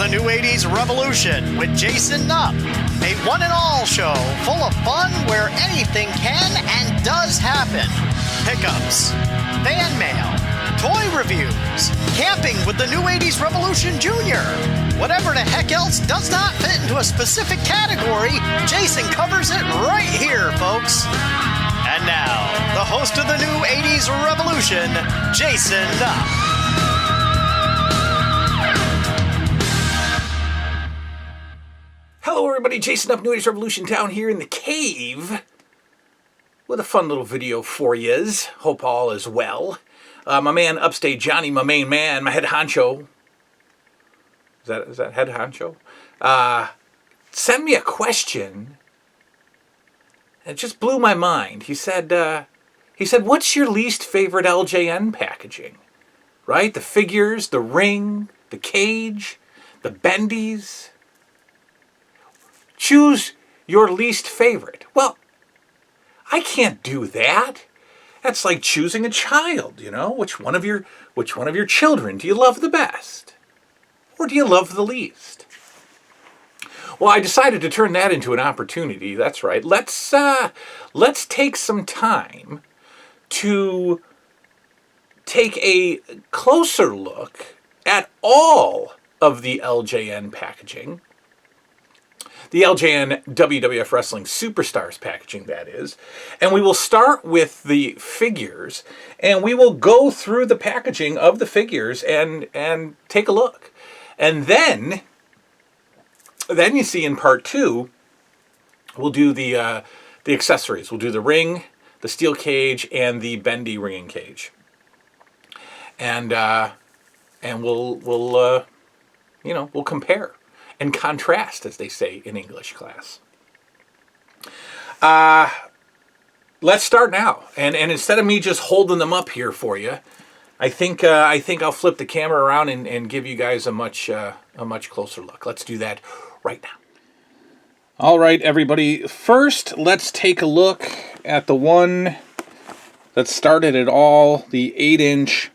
the New 80s Revolution with Jason Nupp, a one-and-all show full of fun where anything can and does happen. Pickups, fan mail, toy reviews, camping with the New 80s Revolution Jr. Whatever the heck else does not fit into a specific category, Jason covers it right here, folks. And now, the host of the New 80s Revolution, Jason Nupp. Hello everybody, Jason Nupp, New 80s Revolution down here in the cave with a fun little video for yous. Hope all is well. My man Upstate Johnny, my main man, my head honcho. Is that head honcho? Sent me a question. It just blew my mind. He said, what's your least favorite LJN packaging? Right? The figures, the ring, the cage, the Bendys. Choose your least favorite. Well, I can't do that. That's like choosing a child, you know? Which one of your children do you love the best? Or do you love the least? Well, I decided to turn that into an opportunity. That's right. Let's take some time to take a closer look at all of the LJN packaging. The LJN WWF Wrestling Superstars packaging, that is. And we will start with the figures, and we will go through the packaging of the figures and take a look. And then you see in part two, we'll do the accessories. We'll do the ring, the steel cage, and the bendy ringing cage. And we'll compare and contrast, as they say in English class. Let's start now. And instead of me just holding them up here for you, I think I'll flip the camera around and give you guys a much closer look. Let's do that right now. All right, everybody. First, let's take a look at the one that started it all, the 8-inch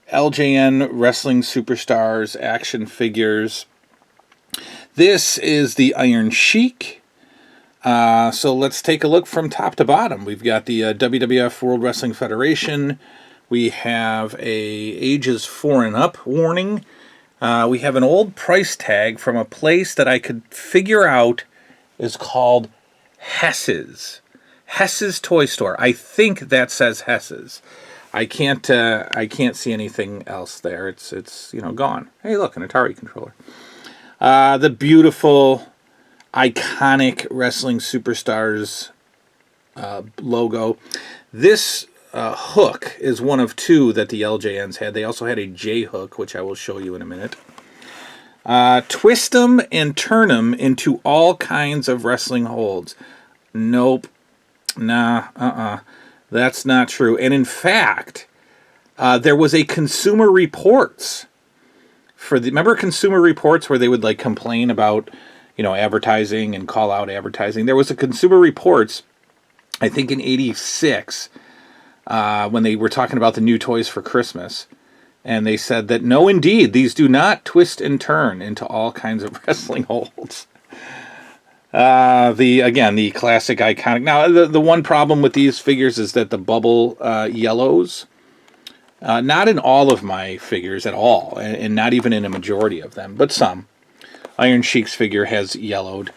LJN Wrestling Superstars action figures. This is the Iron Sheik. So let's take a look from top to bottom. We've got the WWF World Wrestling Federation. We have a ages 4 and up warning. We have an old price tag from a place that I could figure out is called Hess's. Hess's Toy Store. I think that says Hess's. I can't see anything else there. It's gone. Hey, look, an Atari controller. The beautiful, iconic Wrestling Superstars logo. This hook is one of two that the LJNs had. They also had a J hook, which I will show you in a minute. Twist them and turn them into all kinds of wrestling holds. Nope. Nah, that's not true. And in fact, there was a Consumer Reports. Remember Consumer Reports where they would like complain about, advertising and call out advertising? There was a Consumer Reports, I think in '86, when they were talking about the new toys for Christmas. And they said that, no, indeed, these do not twist and turn into all kinds of wrestling holds. The classic iconic. Now, the one problem with these figures is that the bubble yellows. Not in all of my figures at all, and not even in a majority of them, but some. Iron Sheik's figure has yellowed.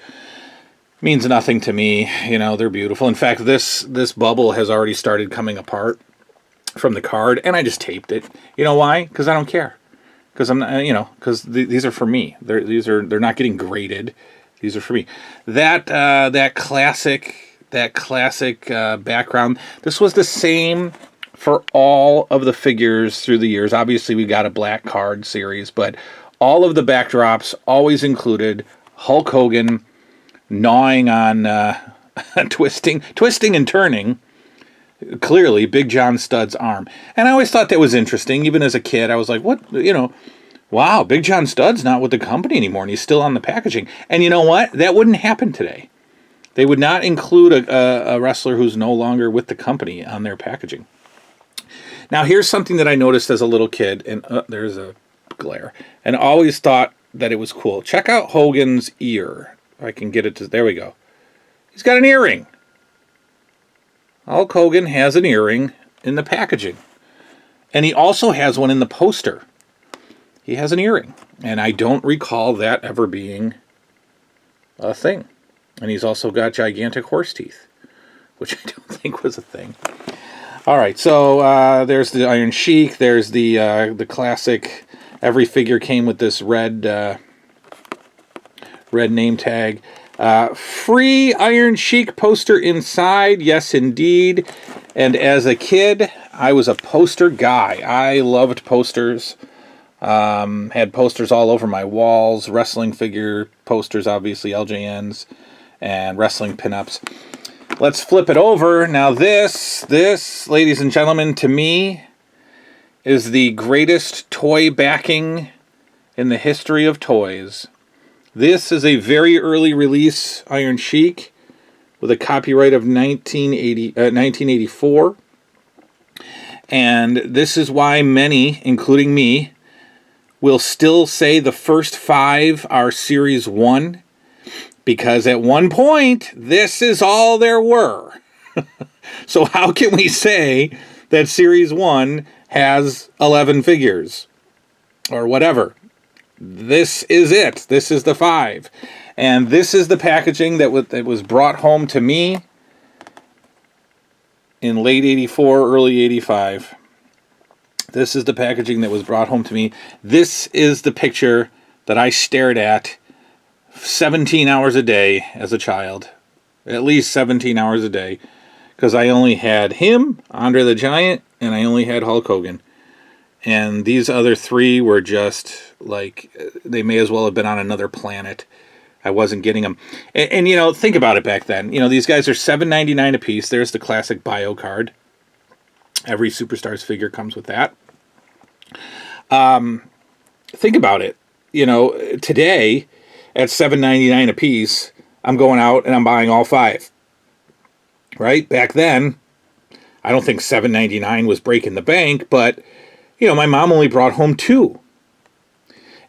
Means nothing to me. They're beautiful. In fact, this bubble has already started coming apart from the card, and I just taped it. You know why? Because I don't care. Because because these are for me. They're not getting graded. These are for me. That classic background. This was the same for all of the figures through the years. Obviously, we got a black card series, but all of the backdrops always included Hulk Hogan gnawing on twisting and turning, clearly, Big John Studd's arm. And I always thought that was interesting. Even as a kid, I was like, what, wow, Big John Studd's not with the company anymore, and he's still on the packaging. And you know what? That wouldn't happen today. They would not include a wrestler who's no longer with the company on their packaging. Now, here's something that I noticed as a little kid, and there's a glare, and always thought that it was cool. Check out Hogan's ear. If I can get it to... There we go. He's got an earring. Hulk Hogan has an earring in the packaging. And he also has one in the poster. He has an earring. And I don't recall that ever being a thing. And he's also got gigantic horse teeth, which I don't think was a thing. All right, so there's the Iron Sheik. There's the classic. Every figure came with this red name tag. Free Iron Sheik poster inside. Yes, indeed. And as a kid, I was a poster guy. I loved posters. Had posters all over my walls. Wrestling figure posters, obviously, LJNs, and wrestling pinups. Let's flip it over. Now this, ladies and gentlemen, to me, is the greatest toy backing in the history of toys. This is a very early release Iron Sheik with a copyright of 1984. And this is why many, including me, will still say the first 5 are Series 1. Because at one point, this is all there were. So how can we say that Series 1 has 11 figures? Or whatever. This is it. This is the 5. And this is the packaging that was brought home to me in late 84, early 85. This is the packaging that was brought home to me. This is the picture that I stared at 17 hours a day as a child. At least 17 hours a day. Because I only had him, Andre the Giant, and I only had Hulk Hogan. And these other 3 were just like, they may as well have been on another planet. I wasn't getting them. And you know, think about it back then. You know, these guys are $7.99 a piece. There's the classic bio card. Every Superstars figure comes with that. Think about it. You know, today, at $7.99 a piece, I'm going out and I'm buying all 5. Right? Back then, I don't think $7.99 was breaking the bank, but, you know, my mom only brought home 2.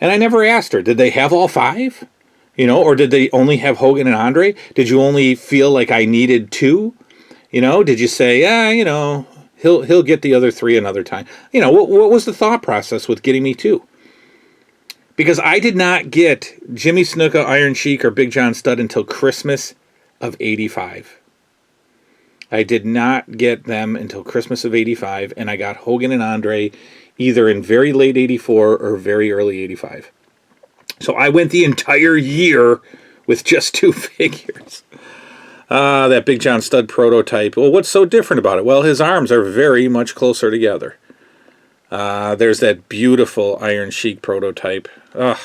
And I never asked her, did they have all 5? You know, or did they only have Hogan and Andre? Did you only feel like I needed 2? You know, did you say, you know, he'll get the other 3 another time? You know, what was the thought process with getting me 2? Because I did not get Jimmy Snuka, Iron Sheik, or Big John Studd until Christmas of 85. I did not get them until Christmas of 85, and I got Hogan and Andre either in very late 84 or very early 85. So I went the entire year with just 2 figures. That Big John Studd prototype. Well, what's so different about it? Well, his arms are very much closer together. There's that beautiful Iron Sheik prototype. Ugh,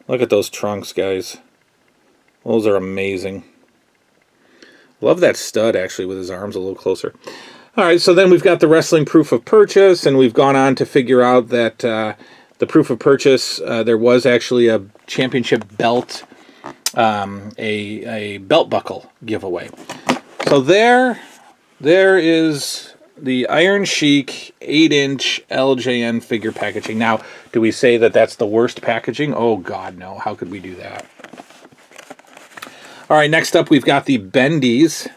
look at those trunks, guys. Those are amazing. Love that stud, actually, with his arms a little closer. All right, so then we've got the wrestling proof of purchase, and we've gone on to figure out that the proof of purchase, there was actually a championship belt, a belt buckle giveaway. So there is the Iron Sheik 8-inch LJN figure packaging. Now, do we say that that's the worst packaging? Oh, God, no. How could we do that? All right, next up, we've got the Bendys.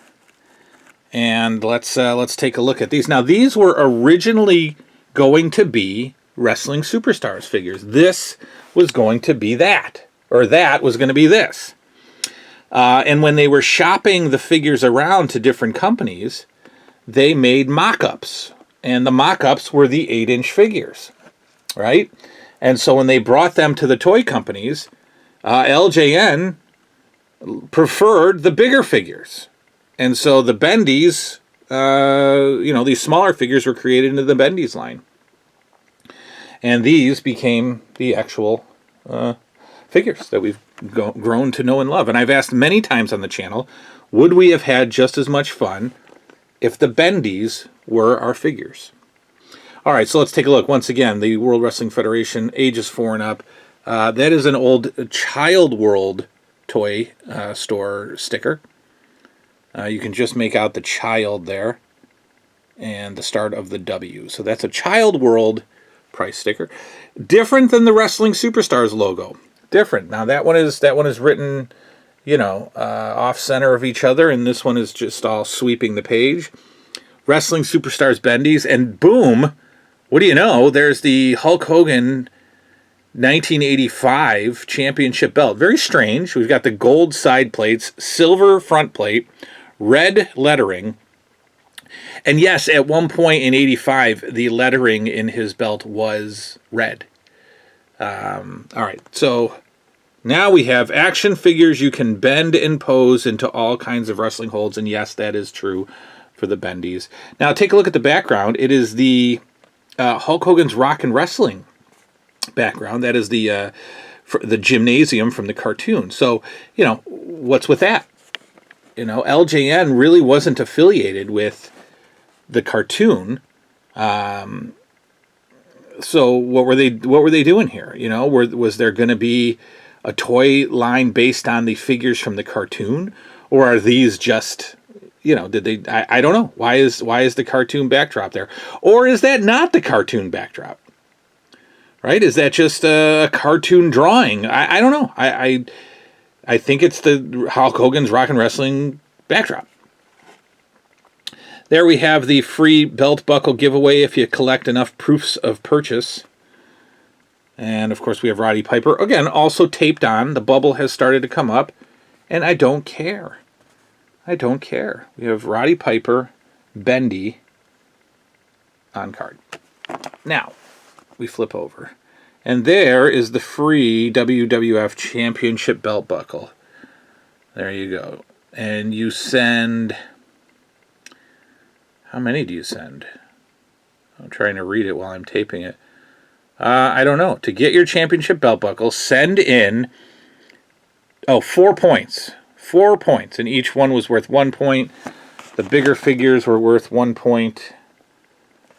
And let's take a look at these. Now, these were originally going to be Wrestling Superstars figures. This was going to be that. Or that was going to be this. And when they were shopping the figures around to different companies, they made mock-ups. And the mock-ups were the 8-inch figures. Right? And so when they brought them to the toy companies, LJN preferred the bigger figures. And so the Bendys, these smaller figures were created into the Bendys line. And these became the actual figures that we've grown to know and love. And I've asked many times on the channel, would we have had just as much fun if the Bendys were our figures? All right, so let's take a look. Once again, the World Wrestling Federation, ages 4 and up. That is an old Child World toy store sticker. You can just make out the child there and the start of the W. So that's a Child World price sticker. Different than the Wrestling Superstars logo. different. Now that one is written, off center of each other, and this one is just all sweeping the page. Wrestling Superstars Bendys, and boom, what do you know? There's the Hulk Hogan 1985 championship belt. Very strange. We've got the gold side plates, silver front plate, red lettering. And yes, at one point in 85, the lettering in his belt was red. All right, so now we have action figures you can bend and pose into all kinds of wrestling holds, and yes, that is true for the Bendys. Now take a look at the background. It is the Hulk Hogan's Rock and Wrestling background. That is the gymnasium from the cartoon. So, what's with that? LJN really wasn't affiliated with the cartoon. So what were they doing here? Was there going to be a toy line based on the figures from the cartoon, or are these just, did they? I don't know. Why is the cartoon backdrop there, or is that not the cartoon backdrop? Right? Is that just a cartoon drawing? I don't know. I think it's the Hulk Hogan's Rock and Wrestling backdrop. There we have the free belt buckle giveaway if you collect enough proofs of purchase. And, of course, we have Roddy Piper. Again, also taped on. The bubble has started to come up. And I don't care. I don't care. We have Roddy Piper, Bendy, on card. Now, we flip over. And there is the free WWF Championship belt buckle. There you go. And you send... How many do you send? I'm trying to read it while I'm taping it. I don't know. To get your championship belt buckle, send in 4 points. 4 points. And each one was worth 1 point. The bigger figures were worth 1 point.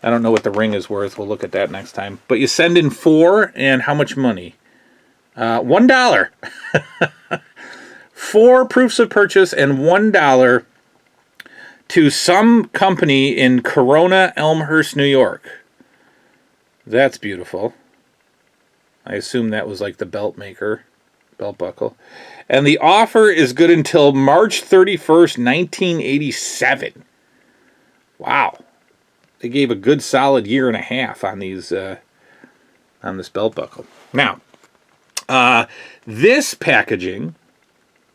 I don't know what the ring is worth. We'll look at that next time. But you send in 4, and how much money? $1. 4 proofs of purchase and $1 to some company in Corona, Elmhurst, New York. That's beautiful. I assume that was like the belt maker, belt buckle. And the offer is good until March 31st, 1987. Wow. They gave a good solid year and a half on these on this belt buckle. Now, this packaging,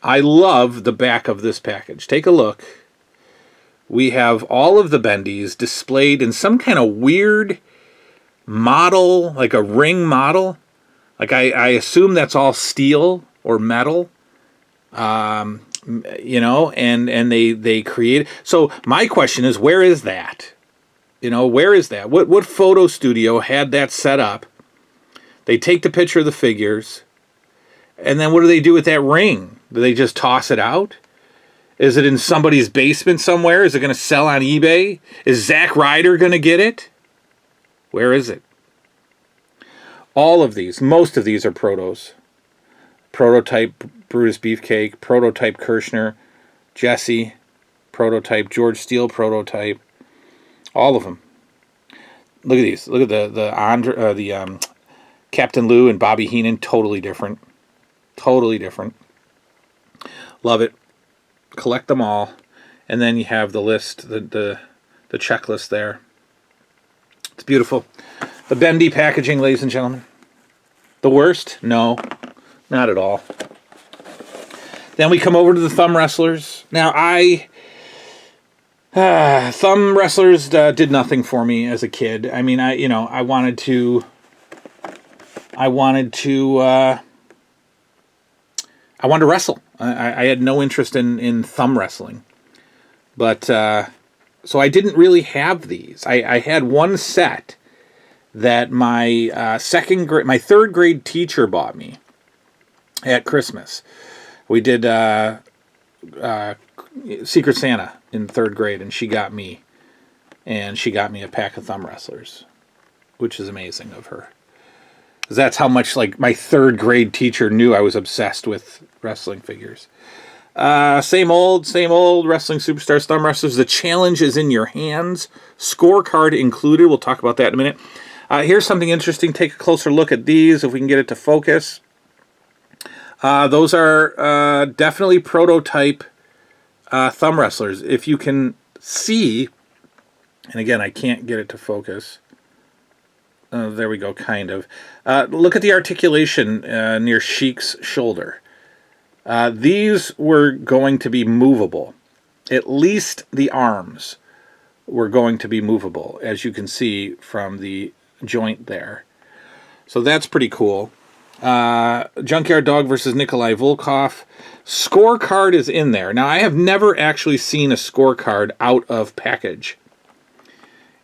I love the back of this package. Take a look. We have all of the Bendys displayed in some kind of weird model, like a ring model. Like I assume that's all steel or metal. And they create. So my question is, where is that? Where is that? What photo studio had that set up? They take the picture of the figures, and then what do they do with that ring? Do they just toss it out? Is it in somebody's basement somewhere? Is it going to sell on eBay? Is Zack Ryder going to get it? Where is it? All of these, most of these are protos. Prototype Brutus Beefcake, prototype Kirshner, Jesse, prototype George Steele, prototype. All of them. Look at these. Look at the Captain Lou and Bobby Heenan. Totally different. Totally different. Love it. Collect them all. And then you have the list, the checklist there. It's beautiful. The Bendy packaging, ladies and gentlemen. The worst? No, not at all. Then we come over to the thumb wrestlers. Now, thumb wrestlers did nothing for me as a kid. I mean, I wanted to wrestle. I had no interest in thumb wrestling. But, so I didn't really have these. I had one set that my third grade teacher bought me at Christmas. We did Secret Santa in third grade, and she got me a pack of thumb wrestlers, which is amazing of her. 'Cause that's how much my third grade teacher knew I was obsessed with wrestling figures. Same old Wrestling Superstars thumb wrestlers. The challenge is in your hands. Scorecard included. We'll talk about that in a minute. Here's something interesting. Take a closer look at these if we can get it to focus. Those are definitely prototype thumb wrestlers. If you can see, and again, I can't get it to focus. There we go, kind of. Look at the articulation near Sheik's shoulder. These were going to be movable. At least the arms were going to be movable, as you can see from the joint there. So that's pretty cool. Junkyard Dog versus Nikolai Volkov. Scorecard is in there. Now, I have never actually seen a scorecard out of package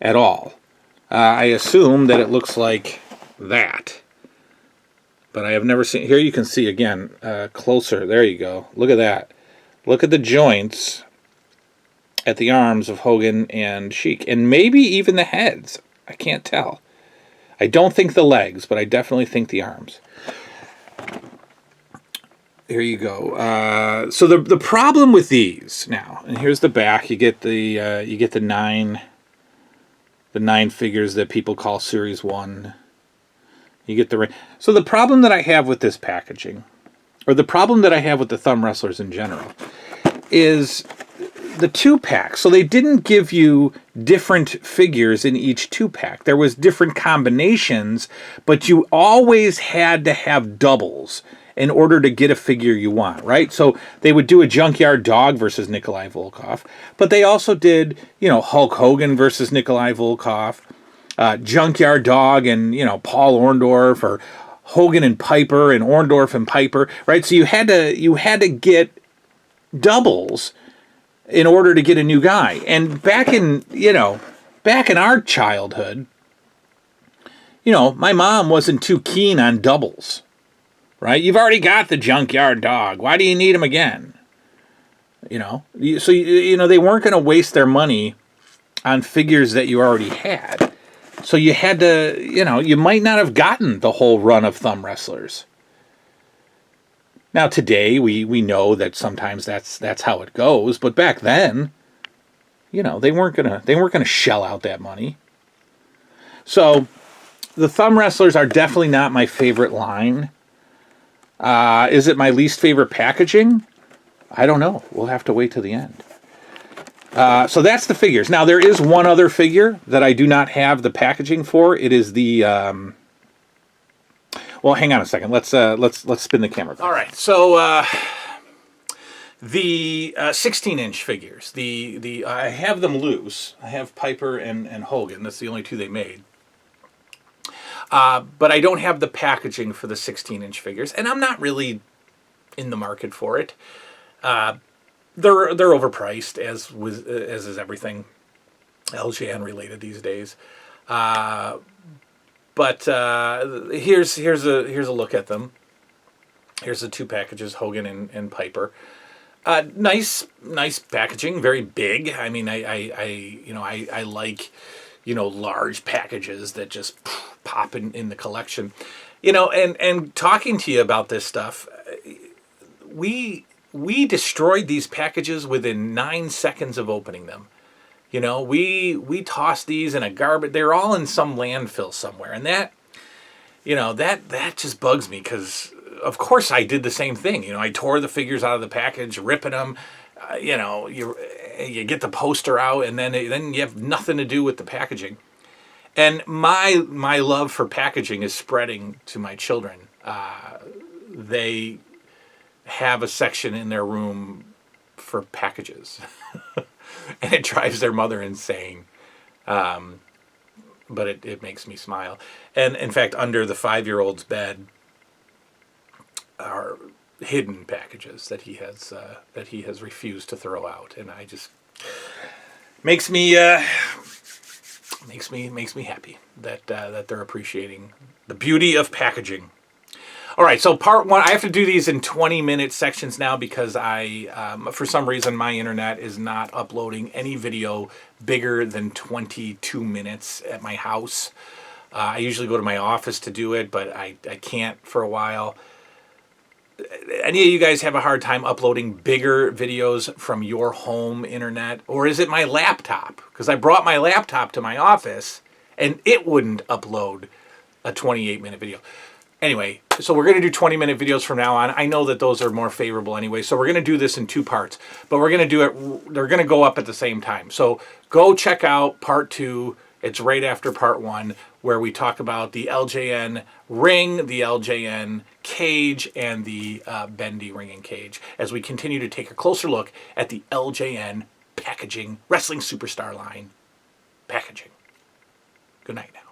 at all. I assume that it looks like that. But I have never seen... Here you can see, again, closer. There you go. Look at that. Look at the joints at the arms of Hogan and Sheik. And maybe even the heads. I can't tell. I don't think the legs, but I definitely think the arms. Here you go. So the problem with these now, and here's the back. You get the nine figures that people call Series 1. You get the ring. So the problem that I have with this packaging, or the problem that I have with the thumb wrestlers in general, is the 2-pack. So they didn't give you different figures in each 2-pack. There was different combinations, but you always had to have doubles in order to get a figure you want, right? So they would do a Junkyard Dog versus Nikolai Volkov, but they also did, Hulk Hogan versus Nikolai Volkov, Junkyard Dog and, Paul Orndorff, or Hogan and Piper and Orndorff and Piper, right? So you had to get doubles in order to get a new guy. And back in our childhood, my mom wasn't too keen on doubles, right? You've already got the Junkyard Dog. Why do you need him again? So, they weren't going to waste their money on figures that you already had. So you had to, you might not have gotten the whole run of thumb wrestlers. Now today we know that sometimes that's how it goes, but back then, they weren't gonna shell out that money. So the thumb wrestlers are definitely not my favorite line. Is it my least favorite packaging? I don't know. We'll have to wait till the end. So that's the figures. Now there is one other figure that I do not have the packaging for. It is the well, hang on a second. Let's spin the camera back. All right. So the 16-inch figures. The I have them loose. I have Piper and Hogan. That's the only two they made. But I don't have the packaging for the 16-inch figures, and I'm not really in the market for it. They're overpriced, as is everything LJN related these days. But here's a look at them. Here's the 2 packages, Hogan and Piper. Nice packaging, very big. I mean, I like large packages that just pop in the collection. And talking to you about this stuff, we destroyed these packages within 9 seconds of opening them. We tossed these in a garbage. They're all in some landfill somewhere, and that just bugs me because, of course, I did the same thing. I tore the figures out of the package, ripping them. You get the poster out, and then you have nothing to do with the packaging. And my love for packaging is spreading to my children. They have a section in their room for packages. And it drives their mother insane. But it makes me smile. And in fact, under the 5-year-old's bed are hidden packages that he has refused to throw out. And I just makes me happy that they're appreciating the beauty of packaging. All right, so part 1, I have to do these in 20-minute sections now because for some reason, my internet is not uploading any video bigger than 22 minutes at my house. I usually go to my office to do it, but I can't for a while. Any of you guys have a hard time uploading bigger videos from your home internet? Or is it my laptop? Because I brought my laptop to my office, and it wouldn't upload a 28-minute video. Anyway, so we're going to do 20-minute videos from now on. I know that those are more favorable anyway, so we're going to do this in 2 parts. But we're going to do it, they're going to go up at the same time. So go check out part 2. It's right after part 1, where we talk about the LJN ring, the LJN cage, and the bendy ring and cage, as we continue to take a closer look at the LJN packaging, wrestling superstar line packaging. Good night now.